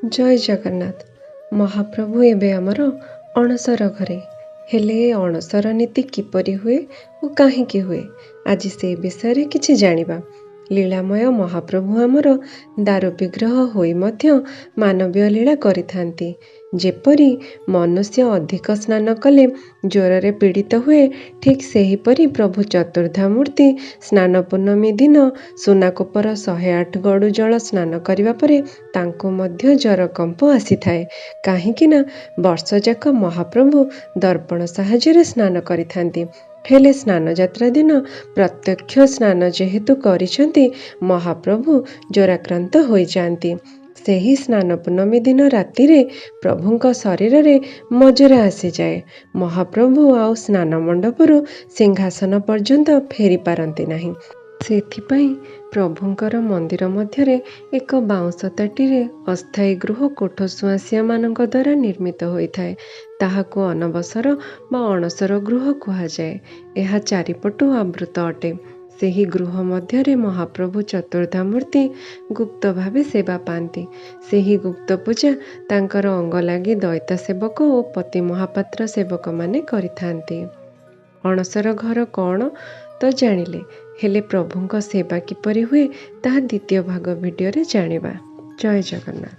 जय जगन्नाथ। महाप्रभु एबे आमर अणसर घरे हेले अणसर नीति किपरि हुए और काहींकी हुए आज से विषय किछि जानिबा। लीलामय महाप्रभु आमर दारु विग्रह होई मध्य मानवीय लीला करिथांती। जेपरि मनुष्य अधिक स्नान कले ज्वरे पीड़ित हुए, ठीक सेहीपरि प्रभु चतुर्धामूर्ति स्नान पूर्णमी दिन सुनाकोपर 108 गड़ु जल स्नान करिबा परे तांको मध्य ज्वर कंप आसीथाए। काहींकिना वर्ष जाक महाप्रभु दर्पण साहाय्य स्नान करिथांती। हेले स्नान यात्रा दिन प्रत्यक्ष स्नान जेहेतु करिसेंती महाप्रभु ज्वराक्रांत होई जांती। सेही स्नान पूर्णमी दिन राति रे प्रभुंक शरीर रे मजरा आसी जाए। महाप्रभु आउ स्नान मंडपरु सिंहासन पर्यंत फेरी पारंती नाही। सेथिपाई प्रभुंकर मंदिर मध्यरे एक बाउंश ताटीरे अस्थायी गृह कोठ सुआसिया मानक द्वारा निर्मित होइथाए। ताहाको अनवसर बा अणसर गृह कुहाଯାଏ। ଏହା चारिपटु आवृत अटे। ସେହି गृह ମଧ୍ୟରେ महाप्रभु चतुर्धामूर्ति गुप्त भावे सेवा पाती। ସେହି गुप्त पूजा तांकर अंग लागि दैता सेवक और पति महापात्र सेवक माने करिथांती। अणसर घर कौन तो जानिले, हेले प्रभुंक सेवा किपरि हुए ताहा द्वितीय भाग वीडियो रे जानिबा। जय जगन्नाथ।